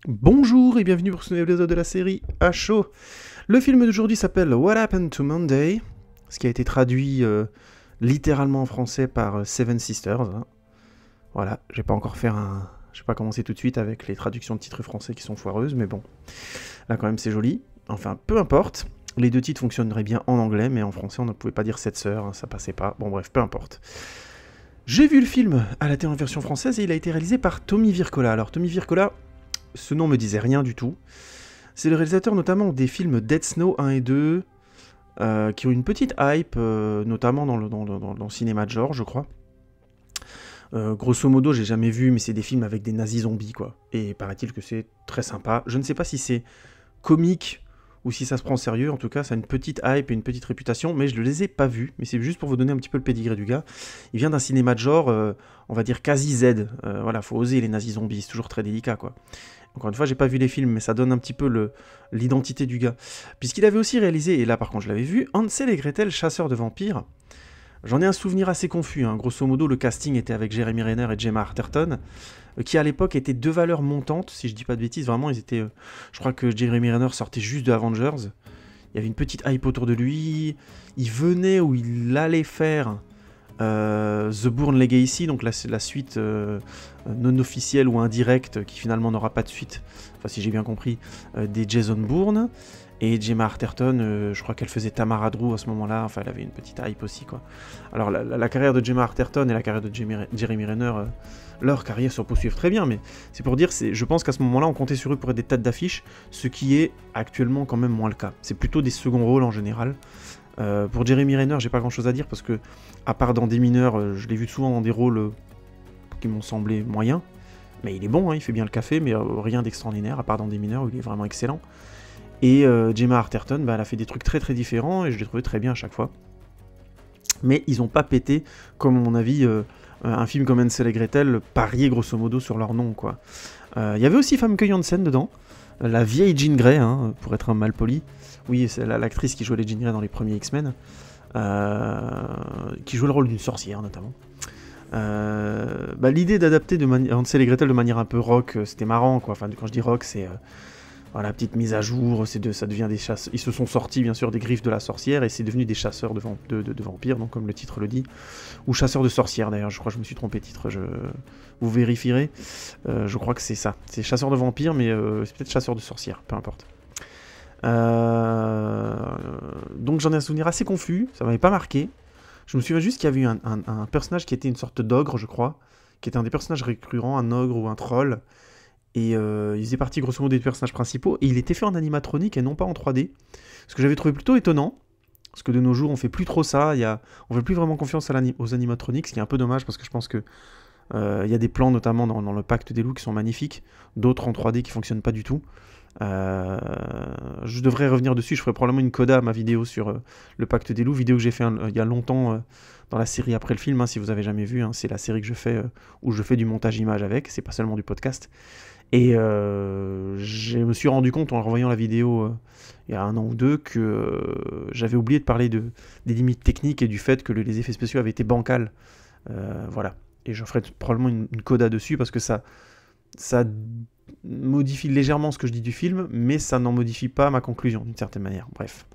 Bonjour et bienvenue pour ce nouvel épisode de la série à chaud. Le film d'aujourd'hui s'appelle What Happened to Monday, ce qui a été traduit littéralement en français par Seven Sisters. Hein. Voilà, j'ai pas commencé tout de suite avec les traductions de titres français qui sont foireuses, mais bon, là quand même c'est joli. Enfin, peu importe. Les deux titres fonctionneraient bien en anglais, mais en français on ne pouvait pas dire Sept sœurs, hein, ça passait pas. Bon bref, peu importe. J'ai vu le film à la télé en version française et il a été réalisé par Tommy Wirkola. Alors Tommy Wirkola, ce nom me disait rien du tout. C'est le réalisateur notamment des films Dead Snow 1 et 2, qui ont une petite hype, notamment dans le cinéma de genre, je crois. Grosso modo, j'ai jamais vu, mais c'est des films avec des nazis zombies, quoi. Et paraît-il que c'est très sympa. Je ne sais pas si c'est comique ou si ça se prend au sérieux. En tout cas, ça a une petite hype et une petite réputation, mais je ne les ai pas vus. Mais c'est juste pour vous donner un petit peu le pédigré du gars. Il vient d'un cinéma de genre, on va dire quasi Z. Voilà, faut oser les nazis zombies, c'est toujours très délicat, quoi. Encore une fois, j'ai pas vu les films, mais ça donne un petit peu l'identité du gars. Puisqu'il avait aussi réalisé, et là par contre je l'avais vu, Hansel et Gretel, chasseurs de vampires. J'en ai un souvenir assez confus. Hein. Grosso modo, le casting était avec Jeremy Renner et Gemma Arterton, qui à l'époque étaient deux valeurs montantes, si je dis pas de bêtises. Vraiment, ils étaient. Je crois que Jeremy Renner sortait juste de Avengers. Il y avait une petite hype autour de lui. Il venait ou il allait faire The Bourne Legacy, donc là c'est la suite non officielle ou indirecte qui finalement n'aura pas de suite, enfin si j'ai bien compris, des Jason Bourne. Et Gemma Arterton, je crois qu'elle faisait Tamara Drew à ce moment-là, enfin elle avait une petite hype aussi quoi. Alors la carrière de Gemma Arterton et la carrière de Jeremy Renner, leur carrière se poursuivent très bien, mais c'est pour dire, je pense qu'à ce moment-là on comptait sur eux pour être des têtes d'affiche, ce qui est actuellement quand même moins le cas. C'est plutôt des seconds rôles en général. Pour Jeremy Renner, j'ai pas grand chose à dire parce que, à part dans Des Mineurs, je l'ai vu souvent dans des rôles qui m'ont semblé moyens. Mais il est bon, hein, il fait bien le café, mais rien d'extraordinaire, à part dans Des Mineurs où il est vraiment excellent. Et Gemma Arterton, bah, elle a fait des trucs très très différents et je l'ai trouvé très bien à chaque fois. Mais ils ont pas pété, comme à mon avis, un film comme Hansel et Gretel pariait grosso modo sur leur nom, quoi. Il y avait aussi Famke Janssen dedans, la vieille Jean Grey, hein, pour être un mal poli. Oui, c'est l'actrice qui jouait les Jean Grey dans les premiers X-Men, qui jouait le rôle d'une sorcière notamment. L'idée d'adapter Hansel et Gretel de manière un peu rock, c'était marrant, quoi. Enfin, quand je dis rock, c'est voilà, petite mise à jour, ça devient des chasseurs. Ils se sont sortis bien sûr des griffes de la sorcière et c'est devenu des chasseurs de vampires, donc comme le titre le dit, ou chasseurs de sorcières d'ailleurs. Je crois que je me suis trompé de titre. Vous vérifierez. Je crois que c'est ça. C'est chasseurs de vampires, mais c'est peut-être chasseurs de sorcières, peu importe. Donc j'en ai un souvenir assez confus, ça m'avait pas marqué. Je me souviens juste qu'il y avait eu un personnage qui était une sorte d'ogre, je crois, qui était un des personnages récurrents, un ogre ou un troll. Et il faisait partie grosso modo des personnages principaux, et il était fait en animatronique et non pas en 3D. Ce que j'avais trouvé plutôt étonnant, parce que de nos jours on fait plus trop ça, on fait plus vraiment confiance aux animatroniques, ce qui est un peu dommage parce que je pense que il y a des plans notamment dans le Pacte des Loups qui sont magnifiques, d'autres en 3D qui fonctionnent pas du tout. Je devrais revenir dessus, je ferai probablement une coda à ma vidéo sur le Pacte des Loups, vidéo que j'ai fait il y a longtemps dans la série après le film, hein, si vous avez jamais vu, hein, c'est la série que je fais où je fais du montage image avec, c'est pas seulement du podcast. Et je me suis rendu compte en revoyant la vidéo il y a 1 an ou 2 que j'avais oublié de parler des limites techniques et du fait que les effets spéciaux avaient été bancals. Voilà. Et je ferai probablement une coda dessus parce que ça modifie légèrement ce que je dis du film, mais ça n'en modifie pas ma conclusion d'une certaine manière. Bref.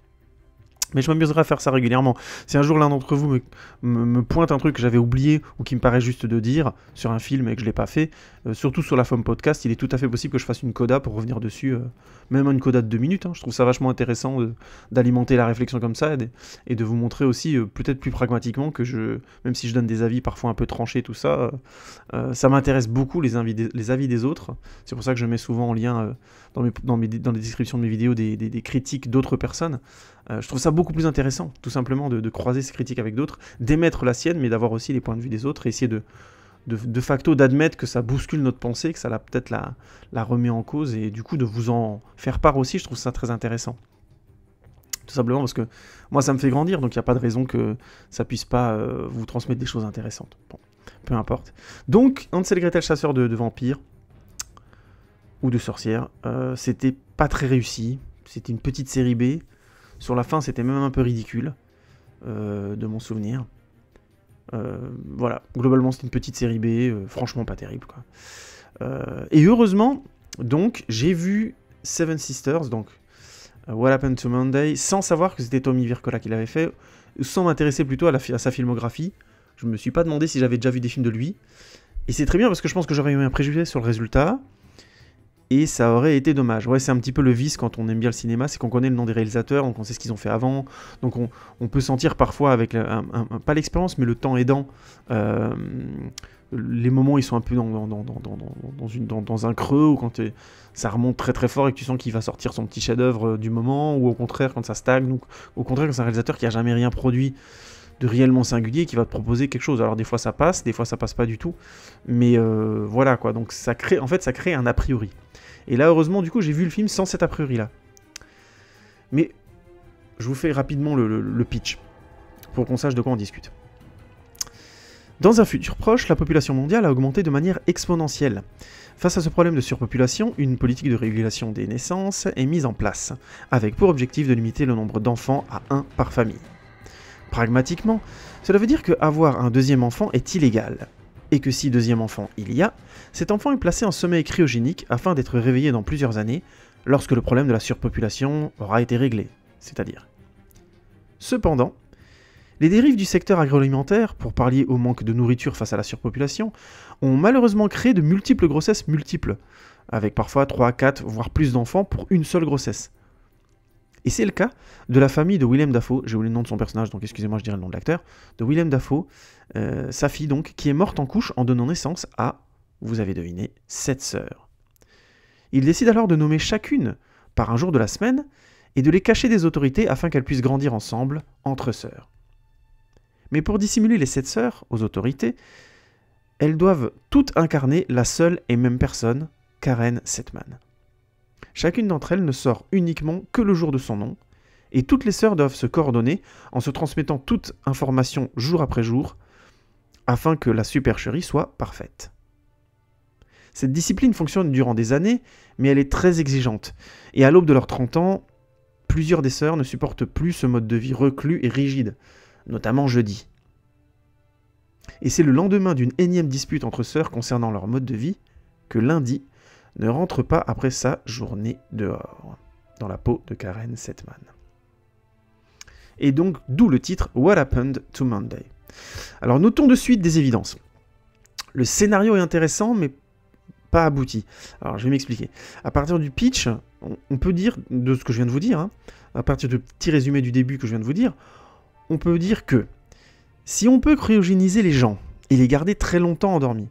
Mais je m'amuserai à faire ça régulièrement. Si un jour l'un d'entre vous me pointe un truc que j'avais oublié ou qui me paraît juste de dire sur un film et que je ne l'ai pas fait, surtout sur la FOM Podcast, il est tout à fait possible que je fasse une coda pour revenir dessus, même une coda de 2 minutes. Hein. Je trouve ça vachement intéressant d'alimenter la réflexion comme ça et de vous montrer aussi, peut-être plus pragmatiquement, que même si je donne des avis parfois un peu tranchés, tout ça, ça m'intéresse beaucoup les avis des autres. C'est pour ça que je mets souvent en lien dans les descriptions de mes vidéos des critiques d'autres personnes. Je trouve ça beaucoup plus intéressant, tout simplement, de croiser ces critiques avec d'autres, d'émettre la sienne, mais d'avoir aussi les points de vue des autres, et essayer de facto d'admettre que ça bouscule notre pensée, que ça peut-être la remet en cause, et du coup de vous en faire part aussi, je trouve ça très intéressant. Tout simplement parce que moi ça me fait grandir, donc il n'y a pas de raison que ça puisse pas vous transmettre des choses intéressantes. Bon, peu importe. Donc, Hansel et Gretel, chasseurs de vampires, ou de sorcières, c'était pas très réussi, c'était une petite série B. Sur la fin, c'était même un peu ridicule, de mon souvenir. Voilà, globalement, c'était une petite série B, franchement pas terrible, quoi. Et heureusement, Donc, j'ai vu Seven Sisters, donc What Happened to Monday, sans savoir que c'était Tommy Wirkola qui l'avait fait, sans m'intéresser plutôt à sa filmographie. Je me suis pas demandé si j'avais déjà vu des films de lui. Et c'est très bien parce que je pense que j'aurais eu un préjugé sur le résultat. Et ça aurait été dommage. Ouais, c'est un petit peu le vice quand on aime bien le cinéma, c'est qu'on connaît le nom des réalisateurs, donc on sait ce qu'ils ont fait avant. Donc on peut sentir parfois, avec pas l'expérience, mais le temps aidant, les moments où ils sont un peu dans un creux, ou quand ça remonte très très fort et que tu sens qu'il va sortir son petit chef-d'œuvre du moment, ou au contraire quand ça stagne, ou au contraire quand c'est un réalisateur qui a jamais rien produit de réellement singulier, qui va te proposer quelque chose. Alors des fois ça passe pas du tout, mais voilà quoi. Donc ça crée un a priori. Et là heureusement du coup j'ai vu le film sans cet a priori là. Mais je vous fais rapidement le pitch pour qu'on sache de quoi on discute. Dans un futur proche, la population mondiale a augmenté de manière exponentielle. Face à ce problème de surpopulation, une politique de régulation des naissances est mise en place, avec pour objectif de limiter le nombre d'enfants à 1 par famille. Pragmatiquement, cela veut dire qu'avoir un deuxième enfant est illégal, et que si deuxième enfant il y a, cet enfant est placé en sommeil cryogénique afin d'être réveillé dans plusieurs années, lorsque le problème de la surpopulation aura été réglé, c'est-à-dire. Cependant, les dérives du secteur agroalimentaire, pour pallier au manque de nourriture face à la surpopulation, ont malheureusement créé de multiples grossesses multiples, avec parfois 3, 4, voire plus d'enfants pour une seule grossesse. Et c'est le cas de la famille de Willem Dafoe, j'ai oublié le nom de son personnage, donc excusez-moi, je dirai le nom de l'acteur, de Willem Dafoe, sa fille donc, qui est morte en couche en donnant naissance à, vous avez deviné, 7 sœurs. Il décide alors de nommer chacune par un jour de la semaine et de les cacher des autorités afin qu'elles puissent grandir ensemble, entre sœurs. Mais pour dissimuler les 7 sœurs aux autorités, elles doivent toutes incarner la seule et même personne, Karen Setman. Chacune d'entre elles ne sort uniquement que le jour de son nom, et toutes les sœurs doivent se coordonner en se transmettant toute information jour après jour, afin que la supercherie soit parfaite. Cette discipline fonctionne durant des années, mais elle est très exigeante, et à l'aube de leurs 30 ans, plusieurs des sœurs ne supportent plus ce mode de vie reclus et rigide, notamment jeudi. Et c'est le lendemain d'une énième dispute entre sœurs concernant leur mode de vie que lundi ne rentre pas après sa journée dehors, dans la peau de Karen Setman. Et donc, d'où le titre What Happened to Monday. Alors, notons de suite des évidences. Le scénario est intéressant, mais pas abouti. Alors, je vais m'expliquer. À partir du pitch, on peut dire, de ce que je viens de vous dire, à partir du petit résumé du début que je viens de vous dire, on peut dire que si on peut cryogéniser les gens et les garder très longtemps endormis,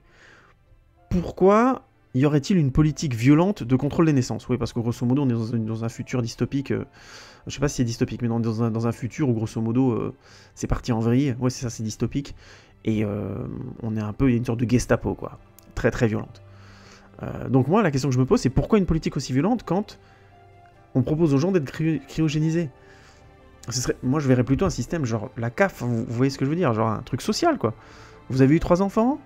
pourquoi y aurait-il une politique violente de contrôle des naissances? Oui, parce que grosso modo, on est dans un futur dystopique. Je sais pas si c'est dystopique, mais dans un futur où grosso modo, c'est parti en vrille. Ouais, c'est ça, c'est dystopique. Et on est un peu, il y a une sorte de Gestapo, quoi. Très très violente. Donc moi, la question que je me pose, c'est pourquoi une politique aussi violente quand on propose aux gens d'être cryogénisés? Moi, je verrais plutôt un système genre la CAF, vous voyez ce que je veux dire, genre un truc social, quoi. Vous avez eu 3 enfants?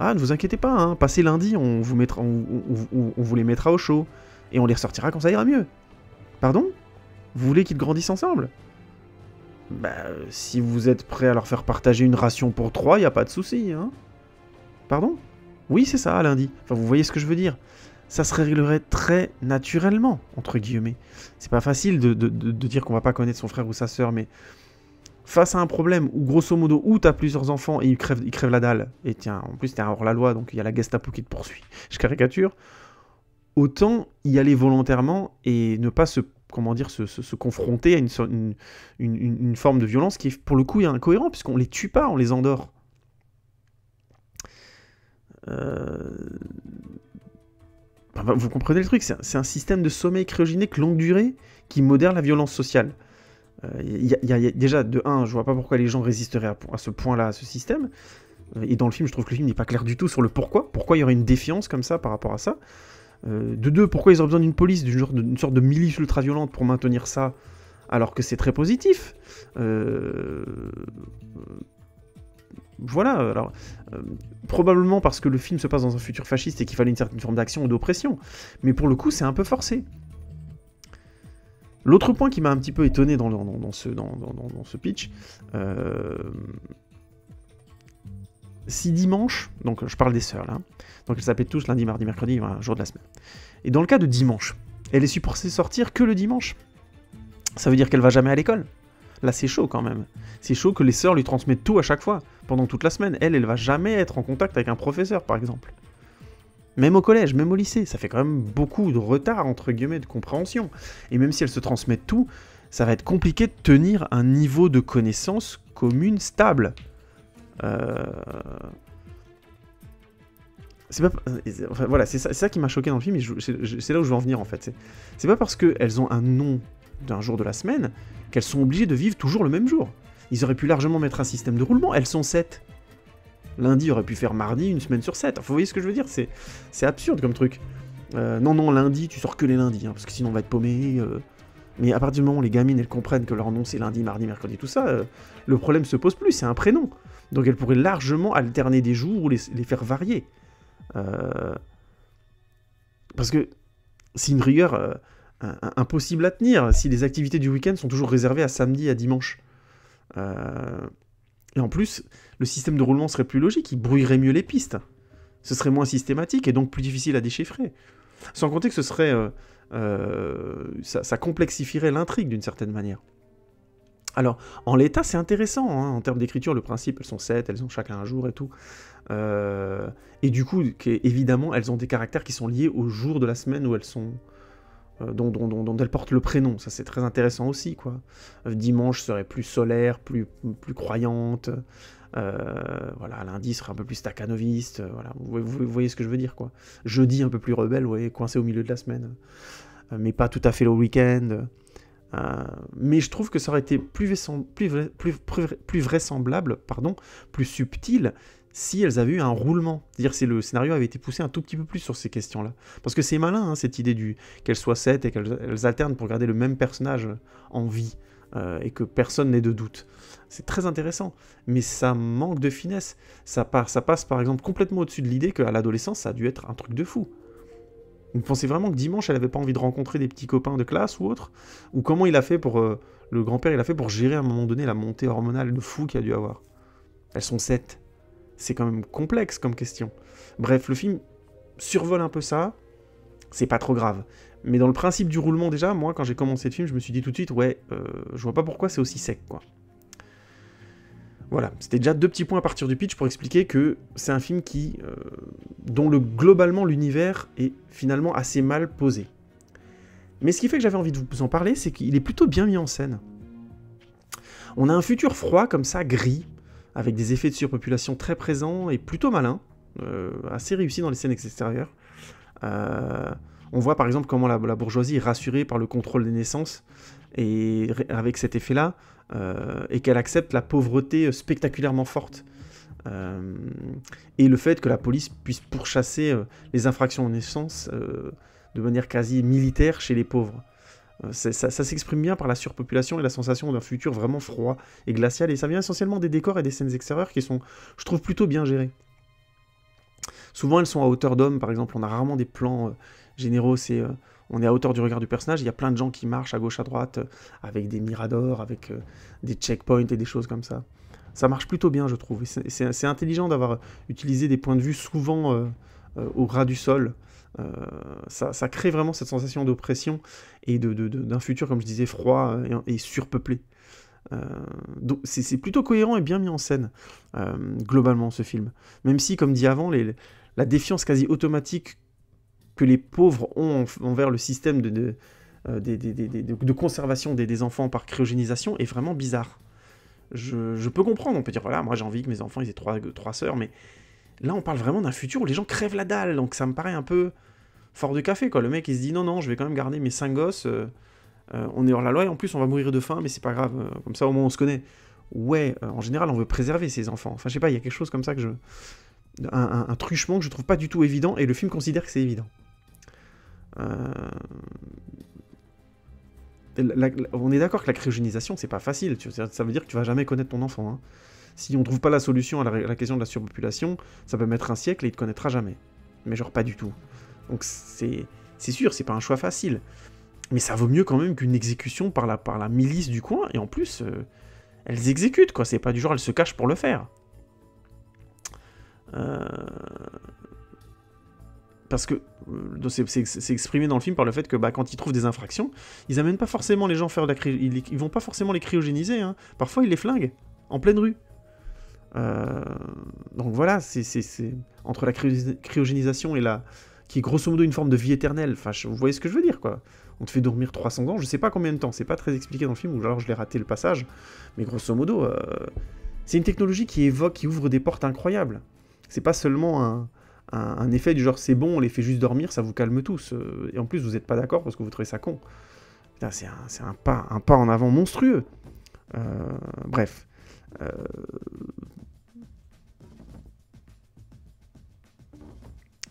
Ah, ne vous inquiétez pas, hein. Passez lundi, on vous les mettra au chaud, et on les ressortira quand ça ira mieux. Pardon? Vous voulez qu'ils grandissent ensemble? Bah, si vous êtes prêt à leur faire partager une ration pour 3, y a pas de souci, hein. Pardon? Oui, c'est ça, lundi. Enfin, vous voyez ce que je veux dire? Ça se réglerait très naturellement, entre guillemets. C'est pas facile de dire qu'on va pas connaître son frère ou sa sœur, mais face à un problème où, grosso modo, où t'as plusieurs enfants et ils crèvent la dalle, et tiens, en plus t'es un hors-la-loi, donc il y a la Gestapo qui te poursuit, je caricature, autant y aller volontairement et ne pas se confronter à une forme de violence qui, pour le coup, est incohérent, puisqu'on les tue pas, on les endort. Vous comprenez le truc, c'est un système de sommeil cryogénique longue durée qui modère la violence sociale. Déjà, de 1, je vois pas pourquoi les gens résisteraient à ce point-là, à ce système. Et dans le film, je trouve que le film n'est pas clair du tout sur le pourquoi. Pourquoi il y aurait une défiance comme ça par rapport à ça. De 2, pourquoi ils ont besoin d'une police, d'une sorte de milice ultra-violente pour maintenir ça, alors que c'est très positif. Voilà, alors, probablement parce que le film se passe dans un futur fasciste et qu'il fallait une certaine forme d'action ou d'oppression, mais pour le coup, c'est un peu forcé. L'autre point qui m'a un petit peu étonné dans ce pitch, si dimanche, donc je parle des sœurs là, donc elles s'appellent tous lundi, mardi, mercredi, voilà, jour de la semaine. Et dans le cas de dimanche, elle est supposée sortir que le dimanche. Ça veut dire qu'elle va jamais à l'école. Là, c'est chaud quand même. C'est chaud que les sœurs lui transmettent tout à chaque fois, pendant toute la semaine. Elle va jamais être en contact avec un professeur, par exemple. Même au collège, même au lycée, ça fait quand même beaucoup de retard, entre guillemets, de compréhension. Et même si elles se transmettent tout, ça va être compliqué de tenir un niveau de connaissance commune stable. Enfin, voilà, c'est ça qui m'a choqué dans le film, et c'est là où je veux en venir en fait. C'est pas parce qu'elles ont un nom d'un jour de la semaine qu'elles sont obligées de vivre toujours le même jour. Ils auraient pu largement mettre un système de roulement, elles sont 7. Lundi aurait pu faire mardi, une semaine sur 7. Enfin, vous voyez ce que je veux dire, c'est absurde comme truc. Non, lundi, tu sors que les lundis, hein, parce que sinon on va être paumé. Mais à partir du moment où les gamines, elles comprennent que leur nom c'est lundi, mardi, mercredi, tout ça, le problème se pose plus, c'est un prénom. Donc elles pourraient largement alterner des jours ou les faire varier. Parce que c'est une rigueur impossible à tenir si les activités du week-end sont toujours réservées à samedi, à dimanche. Et en plus, le système de roulement serait plus logique, il brouillerait mieux les pistes. Ce serait moins systématique et donc plus difficile à déchiffrer. Sans compter que ce serait... ça complexifierait l'intrigue d'une certaine manière. Alors, en l'état, c'est intéressant, hein, en termes d'écriture, le principe, elles sont 7, elles ont chacun un jour et tout. Et du coup, évidemment, elles ont des caractères qui sont liés au jour de la semaine où elles sont... dont elles portent le prénom, ça c'est très intéressant aussi, quoi. Dimanche serait plus solaire, plus croyante, voilà, lundi serait un peu plus staccanoviste, voilà, vous voyez ce que je veux dire, quoi. Jeudi un peu plus rebelle, vous voyez, coincé au milieu de la semaine, mais pas tout à fait le week-end. Mais je trouve que ça aurait été plus vraisemblable, pardon, plus subtil, si elles avaient eu un roulement. C'est-à-dire si le scénario avait été poussé un tout petit peu plus sur ces questions-là. Parce que c'est malin, hein, cette idée qu'elles soient 7 et qu'elles alternent pour garder le même personnage en vie, et que personne n'ait de doute. C'est très intéressant, mais ça manque de finesse. Ça passe par exemple complètement au-dessus de l'idée qu'à l'adolescence, ça a dû être un truc de fou. Vous pensez vraiment que dimanche, elle avait pas envie de rencontrer des petits copains de classe ou autre? Ou comment il a fait pour... le grand-père, il a fait pour gérer à un moment donné la montée hormonale de fou qu'il a dû avoir? Elles sont 7. C'est quand même complexe comme question. Bref, le film survole un peu ça. C'est pas trop grave. Mais dans le principe du roulement, déjà, moi, quand j'ai commencé le film, je me suis dit tout de suite, ouais, je vois pas pourquoi c'est aussi sec, quoi. Voilà, c'était déjà 2 petits points à partir du pitch pour expliquer que c'est un film dont globalement l'univers est finalement assez mal posé. Mais ce qui fait que j'avais envie de vous en parler, c'est qu'il est plutôt bien mis en scène. On a un futur froid comme ça, gris, avec des effets de surpopulation très présents et plutôt malins, assez réussis dans les scènes extérieures. On voit par exemple comment la bourgeoisie est rassurée par le contrôle des naissances, et avec cet effet-là, et qu'elle accepte la pauvreté spectaculairement forte. Et le fait que la police puisse pourchasser les infractions aux naissances de manière quasi militaire chez les pauvres. Ça s'exprime bien par la surpopulation et la sensation d'un futur vraiment froid et glacial, et ça vient essentiellement des décors et des scènes extérieures qui sont, je trouve, plutôt bien gérés. Souvent elles sont à hauteur d'homme, par exemple, on a rarement des plans généraux, on est à hauteur du regard du personnage, il y a plein de gens qui marchent à gauche à droite, avec des miradors, avec des checkpoints et des choses comme ça. Ça marche plutôt bien, je trouve, et c'est intelligent d'avoir utilisé des points de vue souvent au ras du sol. Ça crée vraiment cette sensation d'oppression et d'un futur, comme je disais, froid et surpeuplé. Donc c'est plutôt cohérent et bien mis en scène, globalement, ce film. Même si, comme dit avant, la défiance quasi automatique que les pauvres ont envers le système de conservation des enfants par cryogénisation est vraiment bizarre. Je peux comprendre, on peut dire, voilà, moi j'ai envie que mes enfants ils aient 3 sœurs, mais là on parle vraiment d'un futur où les gens crèvent la dalle, donc ça me paraît un peu fort de café, quoi. Le mec il se dit, non, je vais quand même garder mes 5 gosses, on est hors la loi, et en plus on va mourir de faim, mais c'est pas grave, comme ça au moins on se connaît. Ouais, en général on veut préserver ses enfants, enfin je sais pas, il y a quelque chose comme ça que un truchement que je trouve pas du tout évident, et le film considère que c'est évident. On est d'accord que la cryogénisation, c'est pas facile, ça veut dire que tu vas jamais connaître ton enfant. Hein. Si on trouve pas la solution à la question de la surpopulation, ça peut mettre un siècle et il te connaîtra jamais. Mais genre pas du tout. Donc c'est sûr, c'est pas un choix facile. Mais ça vaut mieux quand même qu'une exécution par la milice du coin, et en plus, elles exécutent, quoi. C'est pas du genre, elles se cachent pour le faire. Euh, Parce que c'est exprimé dans le film par le fait que quand ils trouvent des infractions, ils amènent pas forcément les gens faire de la ils vont pas forcément les cryogéniser, hein. Parfois ils les flinguent, en pleine rue. Donc voilà, c'est entre la cryogénisation et la... qui est grosso modo une forme de vie éternelle, enfin vous voyez ce que je veux dire, quoi. On te fait dormir 300 ans, je sais pas combien de temps, c'est pas très expliqué dans le film, ou alors je l'ai raté le passage, mais grosso modo, c'est une technologie qui ouvre des portes incroyables. C'est pas seulement un effet du genre c'est bon, on les fait juste dormir, ça vous calme tous. Et en plus, vous n'êtes pas d'accord parce que vous trouvez ça con. C'est un pas en avant monstrueux. Bref.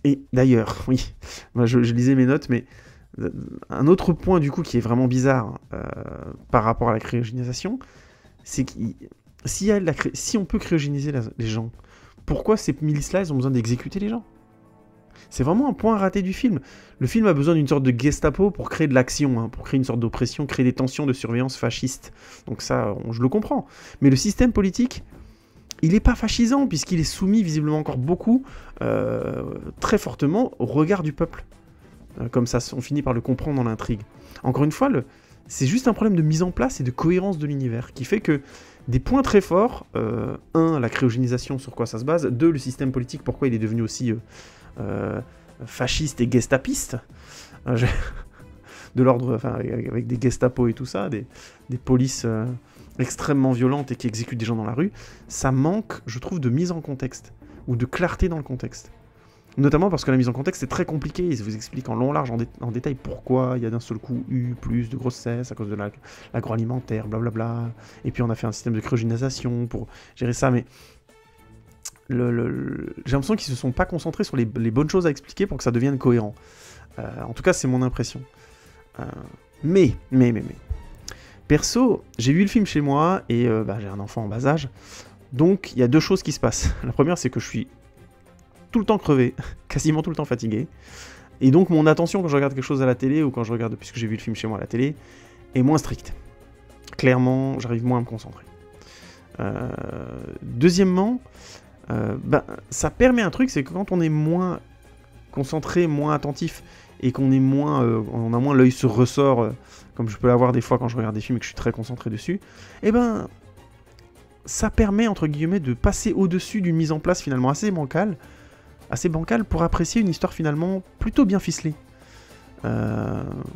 Et d'ailleurs, oui, moi je lisais mes notes, mais un autre point du coup qui est vraiment bizarre par rapport à la cryogénisation, c'est que si on peut cryogéniser les gens, pourquoi ces milices-là, elles ont besoin d'exécuter les gens? C'est vraiment un point raté du film. Le film a besoin d'une sorte de Gestapo pour créer de l'action, hein, pour créer une sorte d'oppression, créer des tensions de surveillance fasciste. Donc ça, je le comprends. Mais le système politique, il n'est pas fascisant, puisqu'il est soumis visiblement encore beaucoup, très fortement, au regard du peuple. Comme ça, on finit par le comprendre dans l'intrigue. Encore une fois, c'est juste un problème de mise en place et de cohérence de l'univers, qui fait que des points très forts, la cryogénisation, sur quoi ça se base, 2, le système politique, pourquoi il est devenu aussi fasciste et gestapiste, de l'ordre, enfin, avec des Gestapo et tout ça, des polices extrêmement violentes et qui exécutent des gens dans la rue, ça manque, je trouve, de mise en contexte, ou de clarté dans le contexte. Notamment parce que la mise en contexte est très compliquée, ils vous expliquent en long, large, en détail pourquoi il y a d'un seul coup eu plus de grossesse à cause de l'agroalimentaire, blablabla, et puis on a fait un système de cryogénisation pour gérer ça, mais j'ai l'impression qu'ils se sont pas concentrés sur les bonnes choses à expliquer pour que ça devienne cohérent. En tout cas, c'est mon impression. Mais. Perso, j'ai vu le film chez moi, et j'ai un enfant en bas âge, donc il y a 2 choses qui se passent. La première, c'est que je suis tout le temps crevé, quasiment tout le temps fatigué, et donc mon attention quand je regarde quelque chose à la télé, ou quand je regarde, puisque j'ai vu le film chez moi à la télé, est moins stricte. Clairement, j'arrive moins à me concentrer. Deuxièmement, ça permet un truc, c'est que quand on est moins concentré, moins attentif, et qu'on est on a moins l'œil sur ressort, comme je peux l'avoir des fois quand je regarde des films et que je suis très concentré dessus, ça permet, entre guillemets, de passer au-dessus d'une mise en place finalement assez bancale pour apprécier une histoire finalement plutôt bien ficelée.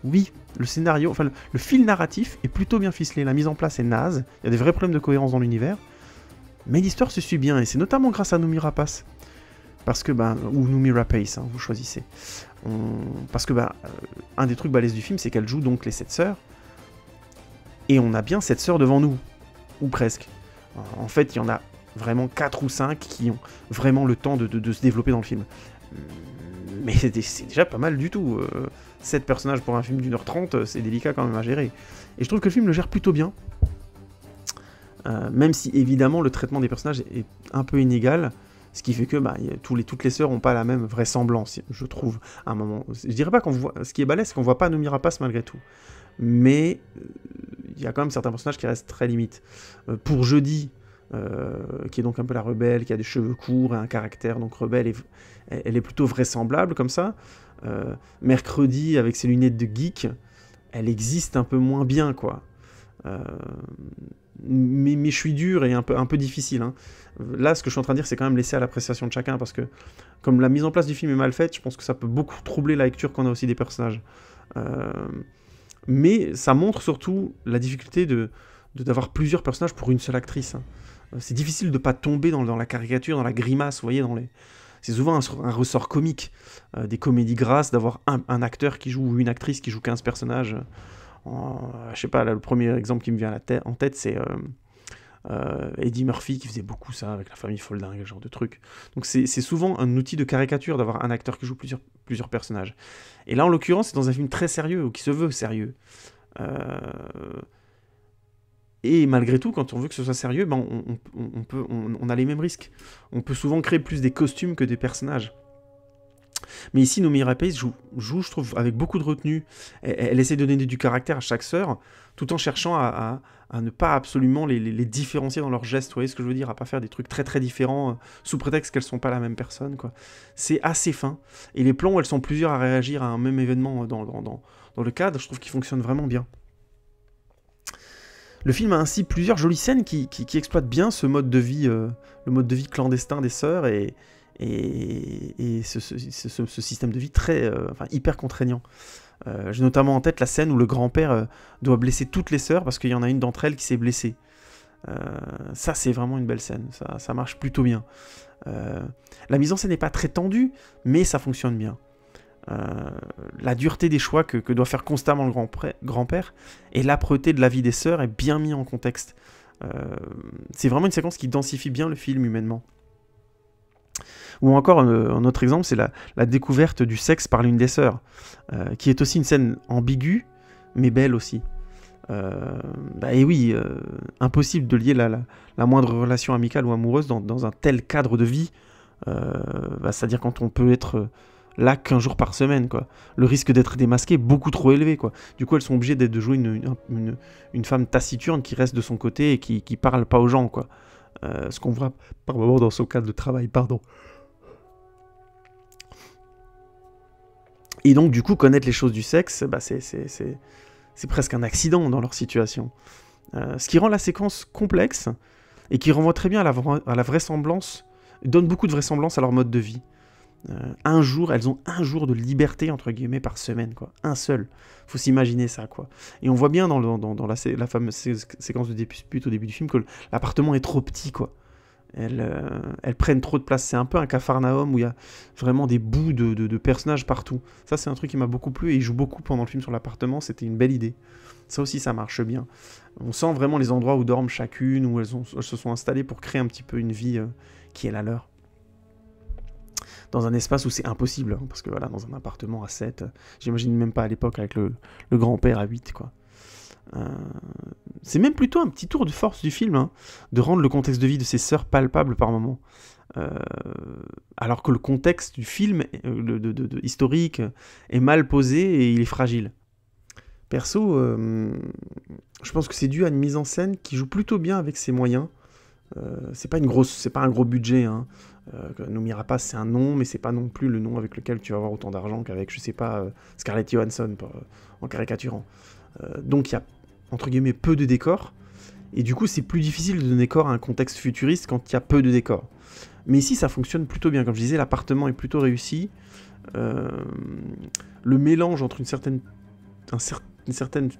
Oui, le scénario, enfin le fil narratif est plutôt bien ficelé, la mise en place est naze, il y a des vrais problèmes de cohérence dans l'univers, mais l'histoire se suit bien, et c'est notamment grâce à Noomi Rapace. Parce que, ou Noomi Rapace, hein, vous choisissez. Parce que, un des trucs balèzes du film, c'est qu'elle joue donc les 7 sœurs, et on a bien 7 sœurs devant nous, ou presque. En fait, il y en a vraiment 4 ou 5 qui ont vraiment le temps de se développer dans le film. Mais c'est déjà pas mal du tout. 7 personnages pour un film d'1h30, c'est délicat quand même à gérer. Et je trouve que le film le gère plutôt bien. Même si, évidemment, le traitement des personnages est un peu inégal. Ce qui fait que toutes les sœurs n'ont pas la même vraisemblance, je trouve, à un moment. Je dirais pas qu'on voit... Ce qui est balèze, c'est qu'on voit pas Noomi Rapace malgré tout. Mais il y a quand même certains personnages qui restent très limites. Pour Jeudi, qui est donc un peu la rebelle, qui a des cheveux courts et un caractère donc rebelle, elle est plutôt vraisemblable comme ça. Mercredi, avec ses lunettes de geek, elle existe un peu moins bien, quoi. Mais je suis dur et un peu difficile, hein. Là, ce que je suis en train de dire, c'est quand même laisser à l'appréciation de chacun, parce que, comme la mise en place du film est mal faite, je pense que ça peut beaucoup troubler la lecture qu'on a aussi des personnages. Mais ça montre surtout la difficulté d'avoir plusieurs personnages pour une seule actrice, hein. C'est difficile de ne pas tomber dans la caricature, dans la grimace, vous voyez, c'est souvent un ressort comique des comédies grasses, d'avoir un acteur qui joue, ou une actrice qui joue 15 personnages. Je sais pas, là, le premier exemple qui me vient en tête, c'est Eddie Murphy qui faisait beaucoup ça avec La Famille Folding, ce genre de truc. Donc c'est souvent un outil de caricature d'avoir un acteur qui joue plusieurs personnages. Et là, en l'occurrence, c'est dans un film très sérieux, ou qui se veut sérieux. Et malgré tout, quand on veut que ce soit sérieux, on a les mêmes risques. On peut souvent créer plus des costumes que des personnages. Mais ici, Noomi Rapace joue, je trouve, avec beaucoup de retenue. Elle essaie de donner du caractère à chaque sœur, tout en cherchant à ne pas absolument les différencier dans leurs gestes, vous voyez ce que je veux dire, à pas faire des trucs très très différents, sous prétexte qu'elles sont pas la même personne, quoi. C'est assez fin, et les plans où elles sont plusieurs à réagir à un même événement dans le cadre, je trouve qu'ils fonctionnent vraiment bien. Le film a ainsi plusieurs jolies scènes qui exploitent bien ce mode de vie, le mode de vie clandestin des sœurs, et ce système de vie très, hyper contraignant. J'ai notamment en tête la scène où le grand-père doit blesser toutes les sœurs parce qu'il y en a une d'entre elles qui s'est blessée. Ça, c'est vraiment une belle scène, ça marche plutôt bien. La mise en scène n'est pas très tendue, mais ça fonctionne bien. La dureté des choix que doit faire constamment le grand-père et l'âpreté de la vie des sœurs est bien mis en contexte. C'est vraiment une séquence qui densifie bien le film humainement. Ou encore, un autre exemple, c'est la découverte du sexe par l'une des sœurs, qui est aussi une scène ambiguë, mais belle aussi. Et oui, impossible de lier la moindre relation amicale ou amoureuse dans un tel cadre de vie, c'est-à-dire quand on peut être là qu'un jour par semaine, quoi. Le risque d'être démasqué est beaucoup trop élevé, quoi. Du coup, elles sont obligées de jouer une femme taciturne qui reste de son côté et qui parle pas aux gens, quoi. Ce qu'on voit par moment dans son cadre de travail, pardon. Et donc, du coup, connaître les choses du sexe, c'est presque un accident dans leur situation. Ce qui rend la séquence complexe et qui renvoie très bien à la vraisemblance, donne beaucoup de vraisemblance à leur mode de vie. Elles ont un jour de liberté, entre guillemets, par semaine, quoi. Un seul. Faut s'imaginer ça, quoi. Et on voit bien dans la fameuse séquence de dispute au début du film que l'appartement est trop petit, quoi. Elles prennent trop de place. C'est un peu un Capharnaüm où il y a vraiment des bouts de personnages partout. Ça, c'est un truc qui m'a beaucoup plu et il joue beaucoup pendant le film sur l'appartement. C'était une belle idée. Ça aussi, ça marche bien. On sent vraiment les endroits où dorment chacune, où elles se sont installées pour créer un petit peu une vie qui est la leur. Dans un espace où c'est impossible, hein, parce que voilà, dans un appartement à 7, j'imagine même pas à l'époque avec le grand-père à 8, quoi. C'est même plutôt un petit tour de force du film, hein, de rendre le contexte de vie de ses sœurs palpable par moments. Alors que le contexte du film historique est mal posé et il est fragile. Perso, je pense que c'est dû à une mise en scène qui joue plutôt bien avec ses moyens. C'est pas un gros budget, hein. Noomi Rapace, c'est un nom, mais c'est pas non plus le nom avec lequel tu vas avoir autant d'argent qu'avec, je sais pas, Scarlett Johansson, en caricaturant. Donc il y a, entre guillemets, peu de décors, et du coup c'est plus difficile de donner corps à un contexte futuriste quand il y a peu de décors. Mais ici ça fonctionne plutôt bien, comme je disais, l'appartement est plutôt réussi, le mélange entre une certaine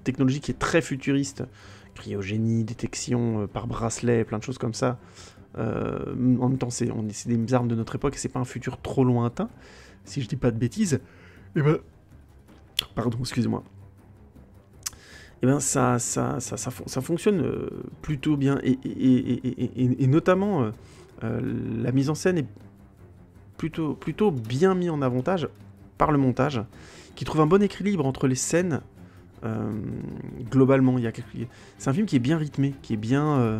technologie qui est très futuriste, cryogénie, détection par bracelet, plein de choses comme ça. En même temps, c'est des armes de notre époque et c'est pas un futur trop lointain, si je dis pas de bêtises. Et pardon, excusez-moi. Et ça fonctionne plutôt bien et notamment la mise en scène est plutôt bien mis en avantage par le montage, qui trouve un bon équilibre entre les scènes. Globalement, c'est un film qui est bien rythmé, qui est bien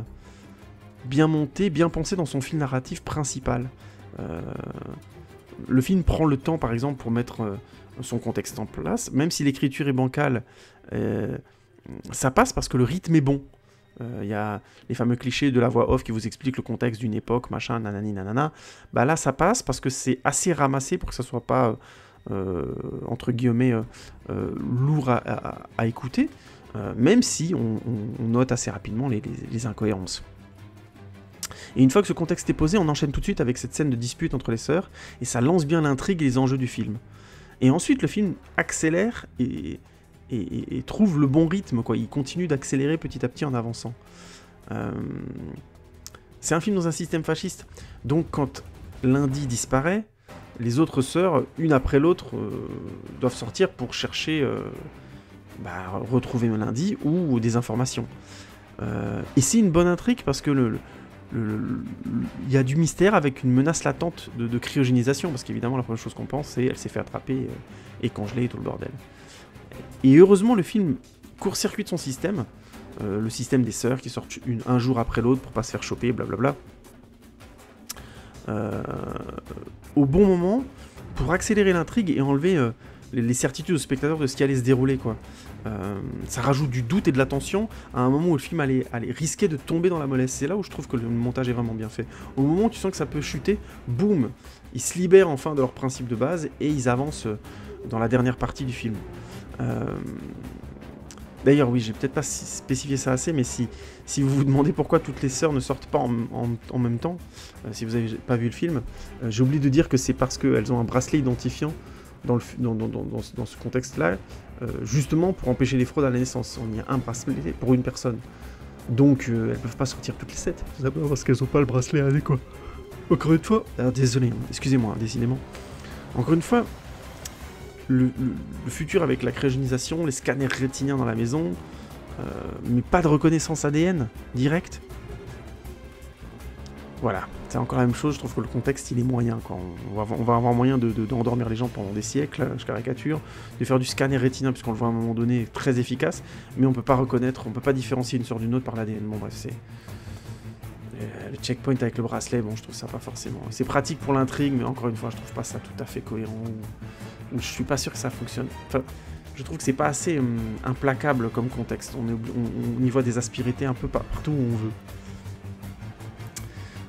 monté, bien pensé dans son fil narratif principal. Le film prend le temps, par exemple, pour mettre son contexte en place, même si l'écriture est bancale, ça passe parce que le rythme est bon. Il y a les fameux clichés de la voix off qui vous expliquent le contexte d'une époque, machin, nanani, nanana. Bah là, ça passe parce que c'est assez ramassé pour que ça soit pas entre guillemets lourd à écouter, même si on note assez rapidement les incohérences. Et une fois que ce contexte est posé, on enchaîne tout de suite avec cette scène de dispute entre les sœurs, et ça lance bien l'intrigue et les enjeux du film. Et ensuite, le film accélère et trouve le bon rythme, quoi. Il continue d'accélérer petit à petit en avançant. C'est un film dans un système fasciste, donc quand Lundi disparaît, les autres sœurs, une après l'autre, doivent sortir pour chercher, retrouver Lundi ou des informations. Et c'est une bonne intrigue parce que il y a du mystère avec une menace latente de cryogénisation, parce qu'évidemment la première chose qu'on pense c'est elle s'est fait attraper et congeler et tout le bordel. Et heureusement le film court-circuite son système, le système des sœurs qui sortent un jour après l'autre pour pas se faire choper, blablabla. Au bon moment, pour accélérer l'intrigue et enlever les certitudes aux spectateurs de ce qui allait se dérouler, quoi. Ça rajoute du doute et de la tension à un moment où le film allait risquer de tomber dans la mollesse. C'est là où je trouve que le montage est vraiment bien fait. Au moment où tu sens que ça peut chuter, boum, ils se libèrent enfin de leur principe de base et ils avancent dans la dernière partie du film. D'ailleurs, oui, j'ai peut-être pas spécifié ça assez, mais si vous vous demandez pourquoi toutes les sœurs ne sortent pas en même temps, si vous n'avez pas vu le film, j'ai oublié de dire que c'est parce qu'elles ont un bracelet identifiant dans ce contexte-là, justement pour empêcher les fraudes à la naissance. On y a un bracelet pour une personne. Donc, elles peuvent pas sortir toutes les 7. D'abord parce qu'elles ont pas le bracelet adéquat. Encore une fois... désolé, excusez-moi, décidément. Encore une fois... Le futur avec la cryogénisation, les scanners rétiniens dans la maison, mais pas de reconnaissance ADN direct. Voilà, c'est encore la même chose, je trouve que le contexte il est moyen, quoi. On va avoir moyen d'endormir les gens pendant des siècles, je caricature, de faire du scanner rétinien, puisqu'on le voit à un moment donné très efficace, mais on peut pas reconnaître, on peut pas différencier une sœur d'une autre par l'ADN. Bon bref, c'est... Le checkpoint avec le bracelet, bon je trouve ça pas forcément... C'est pratique pour l'intrigue, mais encore une fois, je trouve pas ça tout à fait cohérent. Je suis pas sûr que ça fonctionne. Enfin, je trouve que c'est pas assez implacable comme contexte. On y voit des aspérités un peu partout où on veut.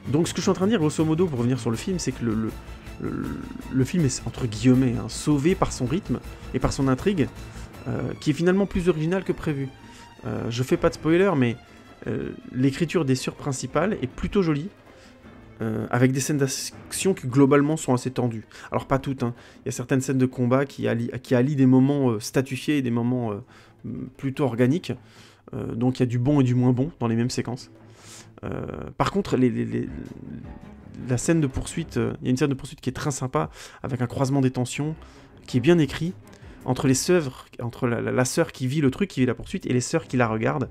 Donc ce que je suis en train de dire, grosso modo, pour revenir sur le film, c'est que le film est, entre guillemets, sauvé par son rythme et par son intrigue, qui est finalement plus originale que prévu. Je fais pas de spoiler, mais l'écriture des sœurs principales est plutôt jolie. Avec des scènes d'action qui globalement sont assez tendues. Alors pas toutes, hein. Il y a certaines scènes de combat qui allient des moments statifiés et des moments plutôt organiques. Donc il y a du bon et du moins bon dans les mêmes séquences. Par contre, la scène de poursuite, il y a une scène de poursuite qui est très sympa, avec un croisement des tensions, qui est bien écrit, entre les sœurs, entre la sœur qui vit le truc, qui vit la poursuite, et les sœurs qui la regardent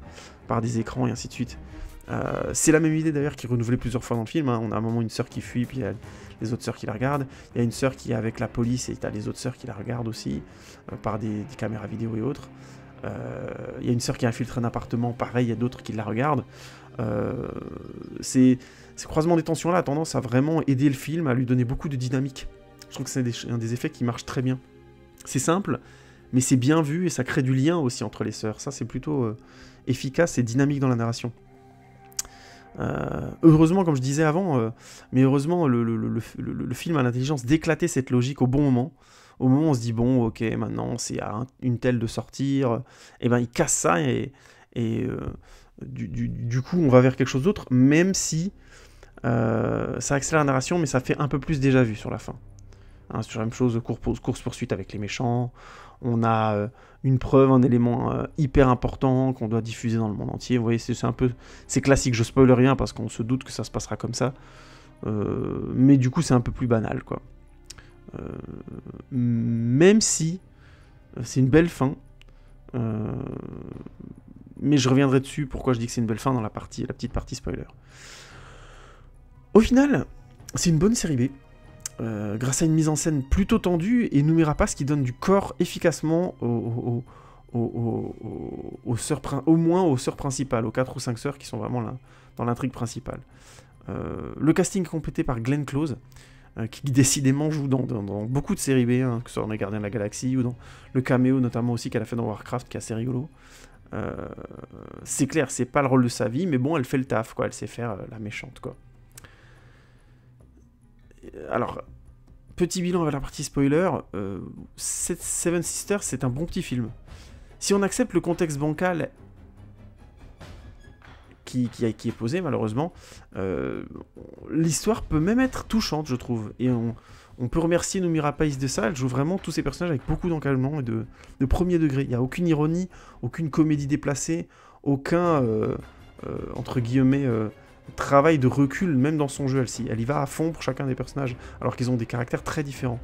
par des écrans et ainsi de suite. C'est la même idée d'ailleurs qui est renouvelée plusieurs fois dans le film, hein. On a un moment une sœur qui fuit, puis il y a les autres sœurs qui la regardent. Il y a une sœur qui est avec la police et tu as les autres sœurs qui la regardent aussi, par des caméras vidéo et autres. Il y a une sœur qui infiltre un appartement, pareil, il y a d'autres qui la regardent. Ces croisements des tensions-là a tendance à vraiment aider le film, à lui donner beaucoup de dynamique. Je trouve que c'est un des effets qui marche très bien. C'est simple, mais c'est bien vu et ça crée du lien aussi entre les sœurs. Ça, c'est plutôt efficace et dynamique dans la narration. Heureusement, comme je disais avant, mais heureusement, le film a l'intelligence d'éclater cette logique au bon moment. Au moment où on se dit, bon, ok, maintenant, c'est à une telle de sortir, et ben il casse ça, et du coup, on va vers quelque chose d'autre, même si ça accélère la narration, mais ça fait un peu plus déjà vu sur la fin. Hein, c'est la même chose, course-poursuite avec les méchants, on a une preuve, un élément hyper important qu'on doit diffuser dans le monde entier. Vous voyez, c'est classique, je spoil rien parce qu'on se doute que ça se passera comme ça. Mais du coup, c'est un peu plus banal, quoi. Même si c'est une belle fin, mais je reviendrai dessus pourquoi je dis que c'est une belle fin dans la petite partie spoiler. Au final, c'est une bonne série B. Grâce à une mise en scène plutôt tendue et Noomi Rapace qui donne du corps efficacement au moins aux sœurs principales, aux 4 ou 5 sœurs qui sont vraiment là, dans l'intrigue principale. Le casting est complété par Glenn Close, qui décidément joue dans beaucoup de séries B, hein, que ce soit dans Les Gardiens de la Galaxie ou dans le caméo notamment aussi qu'elle a fait dans Warcraft, qui est assez rigolo. C'est clair, c'est pas le rôle de sa vie, mais bon, elle fait le taf, quoi. Elle sait faire la méchante, quoi. Alors, petit bilan avec la partie spoiler, Seven Sisters, c'est un bon petit film. Si on accepte le contexte bancal qui est posé, malheureusement, l'histoire peut même être touchante, je trouve. Et on peut remercier Noomi Rapace de ça, elle joue vraiment tous ces personnages avec beaucoup d'encadrement et de premier degré. Il n'y a aucune ironie, aucune comédie déplacée, aucun, entre guillemets... travail de recul, même dans son jeu, elle y va à fond pour chacun des personnages, alors qu'ils ont des caractères très différents.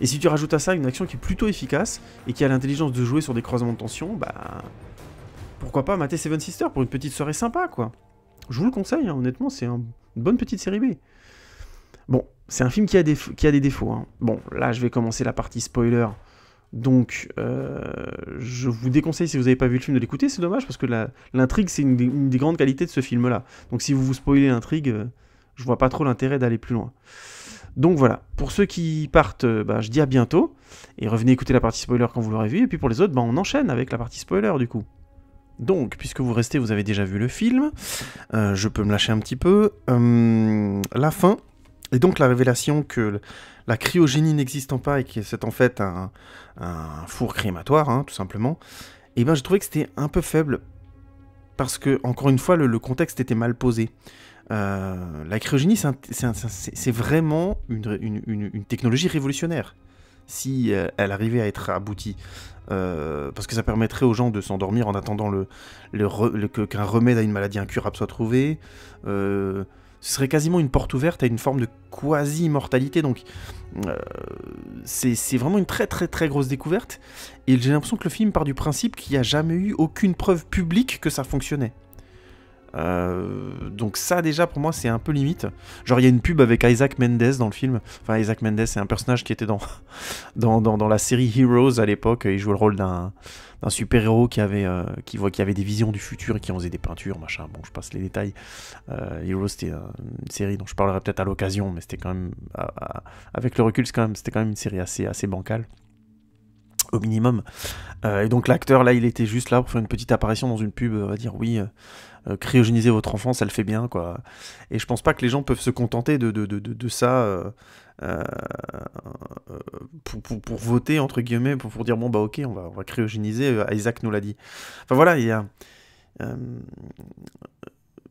Et si tu rajoutes à ça une action qui est plutôt efficace, et qui a l'intelligence de jouer sur des croisements de tension, bah... pourquoi pas mater Seven Sisters pour une petite soirée sympa, quoi. Je vous le conseille, hein, honnêtement, c'est une bonne petite série B. Bon, c'est un film qui a des défauts, hein. Bon, là, je vais commencer la partie spoiler. Donc, je vous déconseille, si vous n'avez pas vu le film, de l'écouter. C'est dommage, parce que l'intrigue, c'est une des grandes qualités de ce film-là. Donc, si vous spoilez l'intrigue, je vois pas trop l'intérêt d'aller plus loin. Donc voilà, pour ceux qui partent, je dis à bientôt, et revenez écouter la partie spoiler quand vous l'aurez vu, et puis pour les autres, on enchaîne avec la partie spoiler du coup. Donc, puisque vous restez, vous avez déjà vu le film, je peux me lâcher un petit peu. La fin, et donc la révélation que la cryogénie n'existant pas et que c'est en fait un four crématoire, hein, tout simplement, et j'ai trouvé que c'était un peu faible, parce que, encore une fois, le contexte était mal posé. La cryogénie, c'est vraiment une technologie révolutionnaire, si elle arrivait à être aboutie. Parce que ça permettrait aux gens de s'endormir en attendant qu'un remède à une maladie incurable soit trouvé. Ce serait quasiment une porte ouverte à une forme de quasi-immortalité. Donc, c'est vraiment une très très très grosse découverte. Et j'ai l'impression que le film part du principe qu'il n'y a jamais eu aucune preuve publique que ça fonctionnait. Donc ça déjà pour moi c'est un peu limite. Genre il y a une pub avec Isaac Mendes dans le film. Enfin Isaac Mendes c'est un personnage qui était dans la série Heroes à l'époque. Il jouait le rôle d'un super-héros qui avait des visions du futur et qui en faisait des peintures, machin. Bon je passe les détails. Heroes c'était une série dont je parlerai peut-être à l'occasion, mais c'était quand même avec le recul c'était quand même une série assez bancale. Au minimum. Et donc l'acteur là il était juste là pour faire une petite apparition dans une pub, on va dire oui, cryogéniser votre enfant ça le fait bien quoi. Et je pense pas que les gens peuvent se contenter de ça pour voter entre guillemets, pour dire bon bah ok on va cryogéniser, Isaac nous l'a dit. Enfin voilà, il y a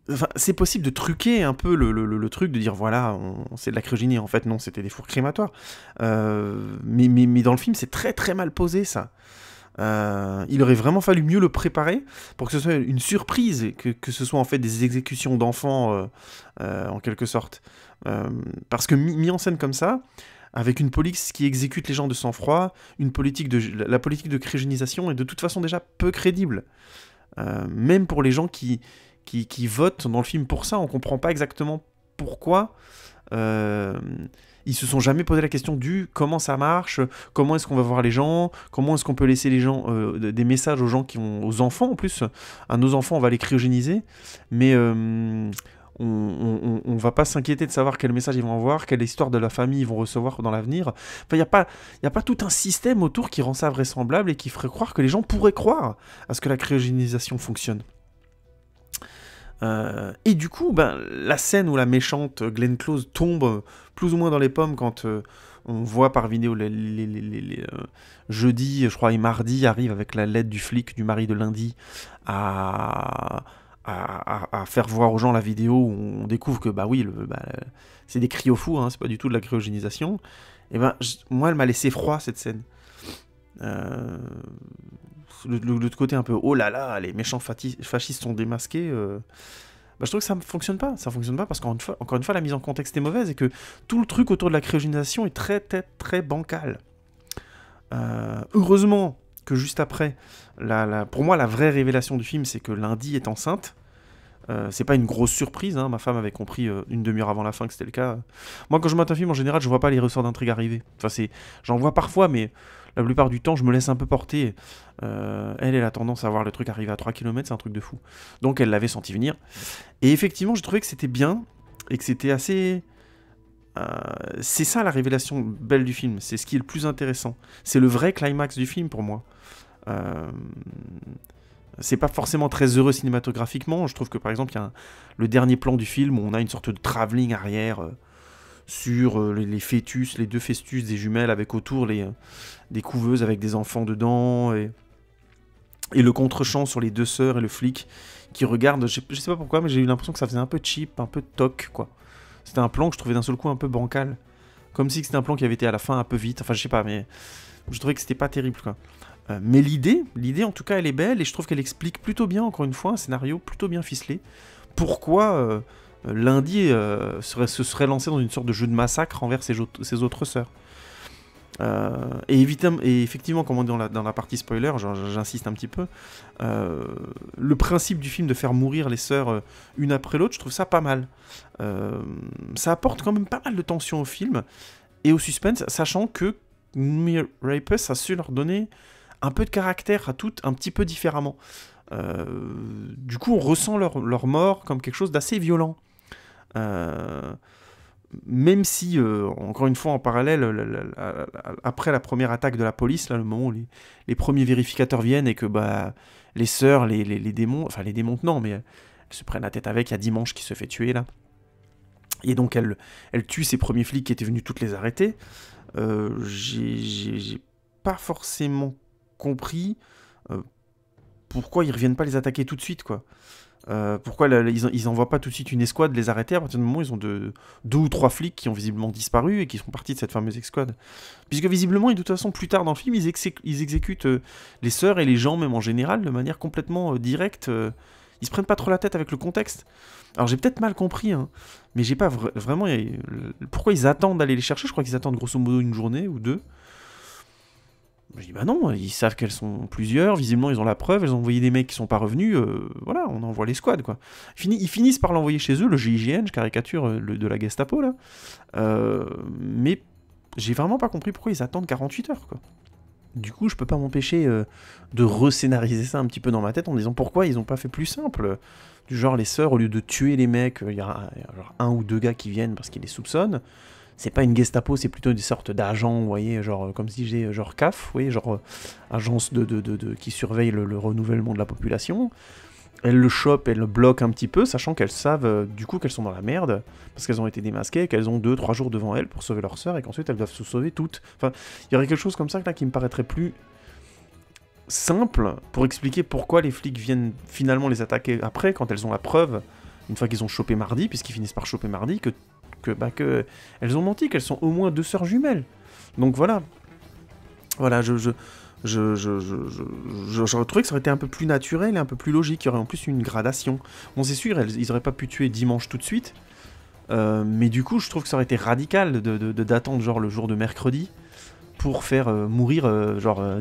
enfin, c'est possible de truquer un peu le truc, de dire voilà, c'est de la cryogénie, en fait non, c'était des fours crématoires. Mais dans le film, c'est très très mal posé ça. Il aurait vraiment fallu mieux le préparer pour que ce soit une surprise, que ce soit en fait des exécutions d'enfants en quelque sorte. Parce que mis en scène comme ça, avec une police qui exécute les gens de sang-froid, la politique de cryogénisation est de toute façon déjà peu crédible. Même pour les gens qui votent dans le film pour ça, on comprend pas exactement pourquoi. Ils se sont jamais posé la question du comment ça marche, comment est-ce qu'on va voir les gens, comment est-ce qu'on peut laisser les gens des messages aux gens aux enfants en plus. À nos enfants on va les cryogéniser, mais on va pas s'inquiéter de savoir quel message ils vont avoir, quelle histoire de la famille ils vont recevoir dans l'avenir. Enfin, il y a pas tout un système autour qui rend ça vraisemblable et qui ferait croire que les gens pourraient croire à ce que la cryogénisation fonctionne. Et du coup, la scène où la méchante Glenn Close tombe plus ou moins dans les pommes quand on voit par vidéo jeudi, je crois, et mardi arrive avec la lettre du flic, du mari de lundi, à faire voir aux gens la vidéo où on découvre que c'est des cryofous, hein, c'est pas du tout de la cryogénisation. Et moi, elle m'a laissé froid cette scène. L'autre côté un peu oh là là, les méchants fascistes sont démasqués, je trouve que ça fonctionne pas parce qu'encore une fois la mise en contexte est mauvaise et que tout le truc autour de la cryogénisation est très très très bancal. Heureusement que juste après pour moi la vraie révélation du film c'est que Lindy est enceinte. C'est pas une grosse surprise, hein. Ma femme avait compris une demi-heure avant la fin que c'était le cas. Moi quand je mate un film en général je vois pas les ressorts d'intrigue arriver. Enfin j'en vois parfois mais la plupart du temps je me laisse un peu porter. Elle a tendance à voir le truc arriver à 3 km, c'est un truc de fou. Donc elle l'avait senti venir. Et effectivement j'ai trouvé que c'était bien et que c'était assez... c'est ça la révélation belle du film, c'est ce qui est le plus intéressant. C'est le vrai climax du film pour moi. C'est pas forcément très heureux cinématographiquement. Je trouve que par exemple, il y a le dernier plan du film où on a une sorte de travelling arrière sur les fœtus, les deux fœtus des jumelles avec autour des couveuses avec des enfants dedans et le contre-champ sur les deux sœurs et le flic qui regardent. Je sais pas pourquoi, mais j'ai eu l'impression que ça faisait un peu cheap, un peu toc quoi. C'était un plan que je trouvais d'un seul coup un peu bancal. Comme si c'était un plan qui avait été à la fin un peu vite. Enfin, je sais pas, mais je trouvais que c'était pas terrible quoi. Mais l'idée en tout cas elle est belle et je trouve qu'elle explique plutôt bien, encore une fois, un scénario plutôt bien ficelé. Pourquoi Lindy se serait lancé dans une sorte de jeu de massacre envers ses autres sœurs. Et effectivement, comme on dit dans la partie spoiler, j'insiste un petit peu, le principe du film de faire mourir les sœurs une après l'autre, je trouve ça pas mal. Ça apporte quand même pas mal de tension au film et au suspense, sachant que Noomi Rapace a su leur donner un peu de caractère à toutes, un petit peu différemment. Du coup, on ressent leur mort comme quelque chose d'assez violent. même si, encore une fois, en parallèle, après la première attaque de la police, là, le moment où les premiers vérificateurs viennent et que bah, les sœurs, les démons, enfin les démons non, mais elles se prennent la tête avec, il y a Dimanche qui se fait tuer là. Et donc elle tue ces premiers flics qui étaient venus toutes les arrêter. J'ai pas forcément compris pourquoi ils reviennent pas les attaquer tout de suite, quoi. Pourquoi ils envoient pas tout de suite une escouade les arrêter à partir du moment où ils ont deux ou trois flics qui ont visiblement disparu et qui sont partis de cette fameuse escouade. Puisque visiblement, et de toute façon, plus tard dans le film, ils exécutent les sœurs et les gens, même en général, de manière complètement directe. Ils se prennent pas trop la tête avec le contexte. Alors j'ai peut-être mal compris, hein, mais j'ai pas vraiment... Pourquoi ils attendent d'aller les chercher? Je crois qu'ils attendent grosso modo une journée ou deux. Je dis bah non, ils savent qu'elles sont plusieurs, visiblement ils ont la preuve, elles ont envoyé des mecs qui sont pas revenus, voilà, on envoie les squads, quoi. Ils finissent par l'envoyer chez eux, le GIGN, je caricature de la Gestapo, là. Mais j'ai vraiment pas compris pourquoi ils attendent 48 heures, quoi. Du coup, je peux pas m'empêcher de rescénariser ça un petit peu dans ma tête en me disant pourquoi ils ont pas fait plus simple. Du genre, les sœurs, au lieu de tuer les mecs, il y a genre un ou deux gars qui viennent parce qu'ils les soupçonnent. C'est pas une Gestapo, c'est plutôt des sortes d'agents, vous voyez, genre, comme si j'ai genre CAF, vous voyez, genre agence qui surveille le renouvellement de la population. Elles le chopent, elles le bloquent un petit peu, sachant qu'elles savent du coup qu'elles sont dans la merde, parce qu'elles ont été démasquées, qu'elles ont 2-3 jours devant elles pour sauver leur sœur, et qu'ensuite elles doivent se sauver toutes. Enfin, il y aurait quelque chose comme ça là, qui me paraîtrait plus simple pour expliquer pourquoi les flics viennent finalement les attaquer après, quand elles ont la preuve, une fois qu'ils ont chopé mardi, puisqu'ils finissent par choper mardi, que elles ont menti, qu'elles sont au moins deux sœurs jumelles. Donc voilà. Voilà, j'aurais trouvé que ça aurait été un peu plus naturel et un peu plus logique. Il y aurait en plus une gradation. Bon, c'est sûr, ils auraient pas pu tuer Dimanche tout de suite. Mais du coup, je trouve que ça aurait été radical d'attendre genre le jour de mercredi pour faire mourir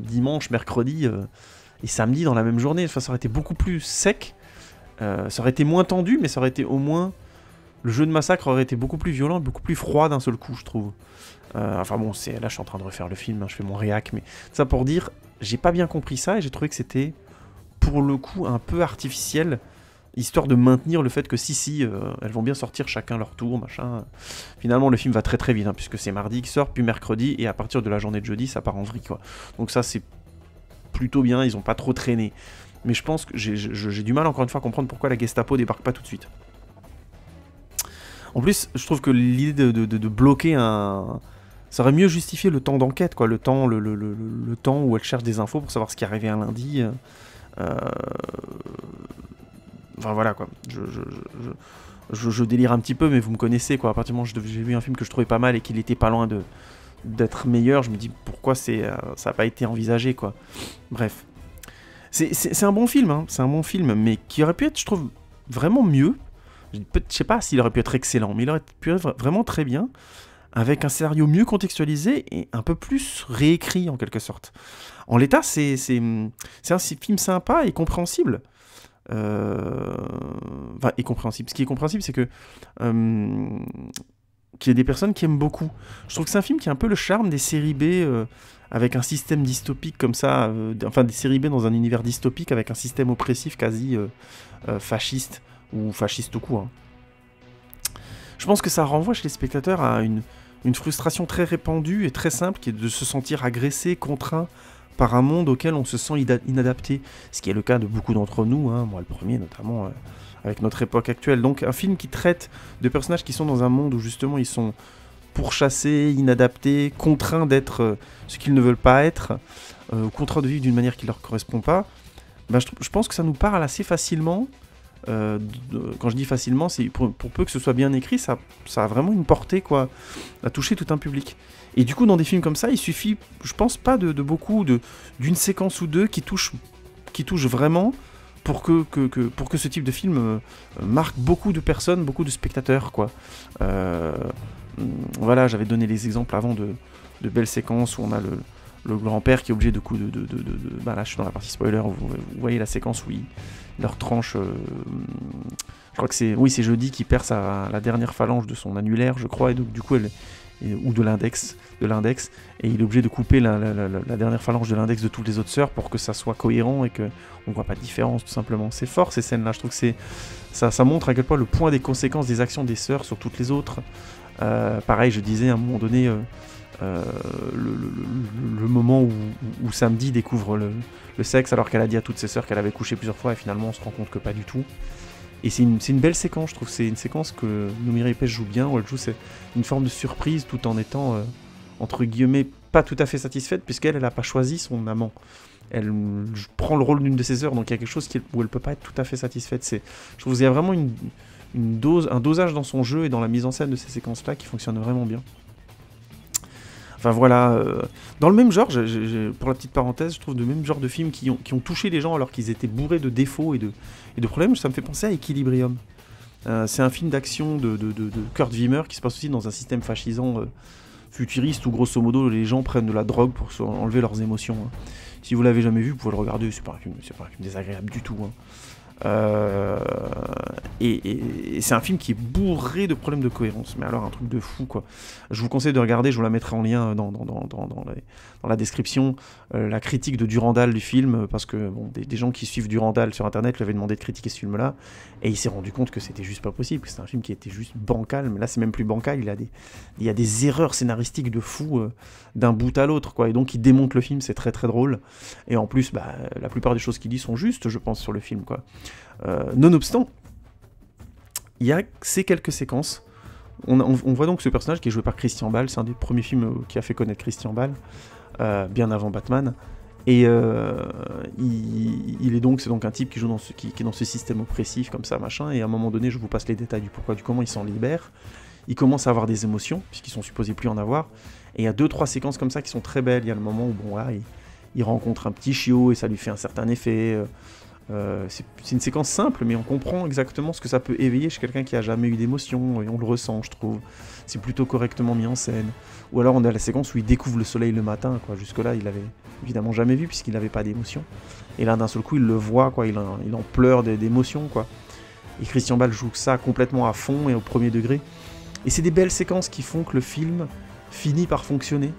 Dimanche, mercredi et samedi dans la même journée. Enfin, ça aurait été beaucoup plus sec. Ça aurait été moins tendu, mais ça aurait été au moins... Le jeu de massacre aurait été beaucoup plus violent, beaucoup plus froid d'un seul coup, je trouve. Enfin bon, là je suis en train de refaire le film, hein, je fais mon réac, mais ça pour dire, j'ai pas bien compris ça, et j'ai trouvé que c'était, pour le coup, un peu artificiel, histoire de maintenir le fait que si, elles vont bien sortir chacun leur tour, machin. Finalement, le film va très très vite, hein, puisque c'est mardi qui sort, puis mercredi, et à partir de la journée de jeudi, ça part en vrille, quoi. Donc ça, c'est plutôt bien, ils ont pas trop traîné. Mais je pense que j'ai du mal, encore une fois, à comprendre pourquoi la Gestapo débarque pas tout de suite. En plus, je trouve que l'idée de bloquer un... Ça aurait mieux justifié le temps d'enquête, quoi, le temps où elle cherche des infos pour savoir ce qui est arrivé un lundi. Enfin voilà, quoi. Je délire un petit peu, mais vous me connaissez, quoi. À partir du moment où j'ai vu un film que je trouvais pas mal et qu'il était pas loin d'être meilleur, je me dis pourquoi ça n'a pas été envisagé, quoi. Bref. C'est un bon film, hein. C'est un bon film, mais qui aurait pu être, je trouve, vraiment mieux. Je sais pas s'il aurait pu être excellent, mais il aurait pu être vraiment très bien, avec un scénario mieux contextualisé et un peu plus réécrit en quelque sorte. En l'état, c'est un film sympa et compréhensible. Enfin, et compréhensible. Ce qui est compréhensible, c'est que qu'il y ait des personnes qui aiment beaucoup. Je trouve que c'est un film qui a un peu le charme des séries B avec un système dystopique comme ça, enfin des séries B dans un univers dystopique avec un système oppressif quasi fasciste. Ou fasciste tout court. Hein. Je pense que ça renvoie chez les spectateurs à une frustration très répandue et très simple qui est de se sentir agressé, contraint par un monde auquel on se sent inadapté. Ce qui est le cas de beaucoup d'entre nous, hein, moi le premier notamment, avec notre époque actuelle. Donc un film qui traite de personnages qui sont dans un monde où justement ils sont pourchassés, inadaptés, contraints d'être ce qu'ils ne veulent pas être, contraints de vivre d'une manière qui ne leur correspond pas. Ben, je pense que ça nous parle assez facilement. Quand je dis facilement, c'est pour peu que ce soit bien écrit, ça a vraiment une portée, quoi, à toucher tout un public. Et du coup, dans des films comme ça, il suffit, je pense pas de beaucoup, d'une séquence ou deux qui touche vraiment pour que ce type de film marque beaucoup de personnes, beaucoup de spectateurs, quoi. Voilà, j'avais donné les exemples avant de belles séquences où on a le grand-père qui est obligé bah là je suis dans la partie spoiler, vous voyez la séquence où il leur tranche, je crois que c'est Jeudi qui perce la dernière phalange de son annulaire, je crois, et donc du coup ou de l'index, et il est obligé de couper la dernière phalange de l'index de toutes les autres sœurs pour que ça soit cohérent et qu'on ne voit pas de différence, tout simplement. C'est fort ces scènes-là, je trouve que ça montre à quel point le point des conséquences des actions des sœurs sur toutes les autres. Pareil, je disais à un moment donné, le moment où Samedi découvre le sexe alors qu'elle a dit à toutes ses sœurs qu'elle avait couché plusieurs fois et finalement on se rend compte que pas du tout. Et c'est une belle séquence, je trouve. C'est une séquence que Noomi Rapace joue bien, où elle joue c'est une forme de surprise tout en étant, entre guillemets, pas tout à fait satisfaite, puisqu'elle n'a pas choisi son amant. Elle prend le rôle d'une de ses sœurs, donc il y a quelque chose où elle peut pas être tout à fait satisfaite. Je trouve qu'il y a vraiment un dosage dans son jeu et dans la mise en scène de ces séquences-là qui fonctionne vraiment bien. Enfin voilà, dans le même genre, pour la petite parenthèse, je trouve de même genre de films qui ont touché les gens alors qu'ils étaient bourrés de défauts et de problèmes, ça me fait penser à Equilibrium. C'est un film d'action de Kurt Wimmer qui se passe aussi dans un système fascisant futuriste où grosso modo les gens prennent de la drogue pour enlever leurs émotions. Hein. Si vous l'avez jamais vu, vous pouvez le regarder, c'est pas un film désagréable du tout. Hein. Et c'est un film qui est bourré de problèmes de cohérence, mais alors un truc de fou quoi. Je vous conseille de regarder, je vous la mettrai en lien dans la description, la critique de Durandal du film, parce que bon, des gens qui suivent Durandal sur internet lui avaient demandé de critiquer ce film là, et il s'est rendu compte que c'était juste pas possible, que c'était un film qui était juste bancal, mais là c'est même plus bancal, il y a des erreurs scénaristiques de fou d'un bout à l'autre quoi, et donc il démonte le film, c'est très très drôle, et en plus la plupart des choses qu'il dit sont justes je pense sur le film quoi. Nonobstant, il y a ces quelques séquences. On voit donc ce personnage qui est joué par Christian Bale, c'est un des premiers films qui a fait connaître Christian Bale, bien avant Batman. Et c'est donc un type qui joue qui est dans ce système oppressif comme ça, machin. Et à un moment donné, je vous passe les détails du pourquoi, du comment il s'en libère. Il commence à avoir des émotions, puisqu'ils sont supposés plus en avoir. Et il y a 2-3 séquences comme ça qui sont très belles. Il y a le moment où bon, là, il rencontre un petit chiot et ça lui fait un certain effet. C'est une séquence simple, mais on comprend exactement ce que ça peut éveiller chez quelqu'un qui a jamais eu d'émotion, et on le ressent, je trouve. C'est plutôt correctement mis en scène. Ou alors on a la séquence où il découvre le soleil le matin, quoi. Jusque-là, il l'avait évidemment jamais vu, puisqu'il n'avait pas d'émotion. Et là, d'un seul coup, il le voit, quoi. Il en pleure d'émotion, quoi. Et Christian Bale joue ça complètement à fond et au premier degré. Et c'est des belles séquences qui font que le film finit par fonctionner.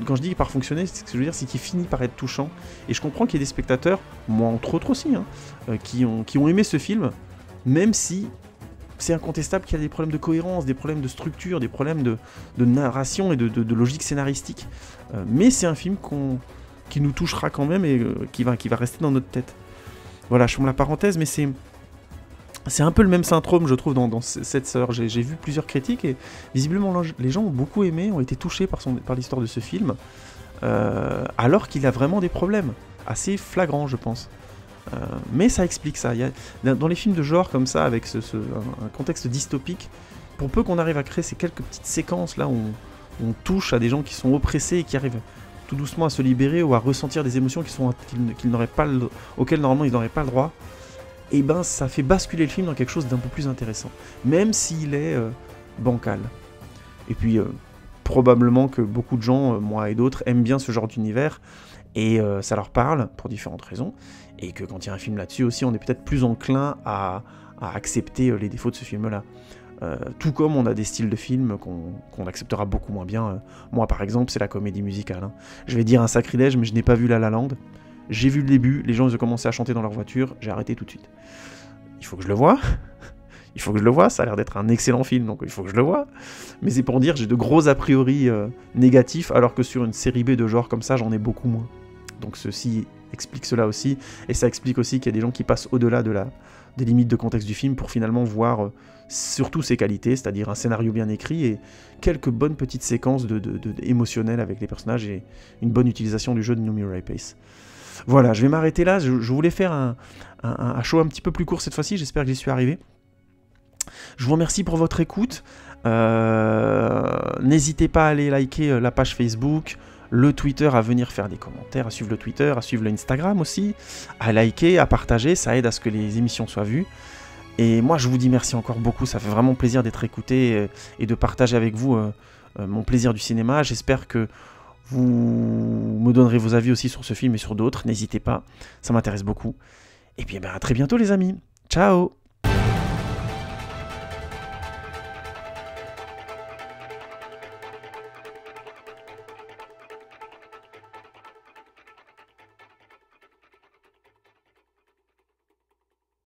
Quand je dis par fonctionner, ce que je veux dire, c'est qu'il finit par être touchant. Et je comprends qu'il y ait des spectateurs, moi entre autres aussi, qui ont aimé ce film, même si c'est incontestable qu'il y a des problèmes de cohérence, des problèmes de structure, des problèmes de narration et de logique scénaristique. Mais c'est un film qui nous touchera quand même et qui va rester dans notre tête. Voilà, je ferme la parenthèse, mais c'est un peu le même syndrome, je trouve, dans cette sœur. J'ai vu plusieurs critiques et visiblement les gens ont beaucoup aimé, ont été touchés par l'histoire de ce film, alors qu'il a vraiment des problèmes assez flagrants, je pense. Mais ça explique ça. Dans les films de genre comme ça, avec un contexte dystopique, pour peu qu'on arrive à créer ces quelques petites séquences là où on touche à des gens qui sont oppressés et qui arrivent tout doucement à se libérer ou à ressentir des émotions auxquelles normalement ils n'auraient pas le droit, et ben ça fait basculer le film dans quelque chose d'un peu plus intéressant, même s'il est bancal. Et puis probablement que beaucoup de gens, moi et d'autres, aiment bien ce genre d'univers, et ça leur parle pour différentes raisons, et que quand il y a un film là-dessus aussi, on est peut-être plus enclin à accepter les défauts de ce film-là. Tout comme on a des styles de films qu'on acceptera beaucoup moins bien. Moi par exemple, c'est la comédie musicale. Je vais dire un sacrilège, mais je n'ai pas vu La La Land. J'ai vu le début, les gens ils ont commencé à chanter dans leur voiture, j'ai arrêté tout de suite. Il faut que je le voie. Il faut que je le voie, ça a l'air d'être un excellent film, donc il faut que je le voie. Mais c'est pour dire, j'ai de gros a priori négatifs, alors que sur une série B de genre comme ça, j'en ai beaucoup moins. Donc ceci explique cela aussi, et ça explique aussi qu'il y a des gens qui passent au-delà des limites de contexte du film pour finalement voir surtout ses qualités, c'est-à-dire un scénario bien écrit et quelques bonnes petites séquences émotionnelles avec les personnages et une bonne utilisation du jeu de Noomi Rapace. Voilà, je vais m'arrêter là, je voulais faire un show un petit peu plus court cette fois-ci, j'espère que j'y suis arrivé. Je vous remercie pour votre écoute, n'hésitez pas à aller liker la page Facebook, le Twitter, à venir faire des commentaires, à suivre le Twitter, à suivre l'Instagram aussi, à liker, à partager, ça aide à ce que les émissions soient vues. Et moi je vous dis merci encore beaucoup, ça fait vraiment plaisir d'être écouté et de partager avec vous mon plaisir du cinéma. J'espère que vous me donnerez vos avis aussi sur ce film et sur d'autres, n'hésitez pas, ça m'intéresse beaucoup. Et puis à très bientôt les amis, ciao.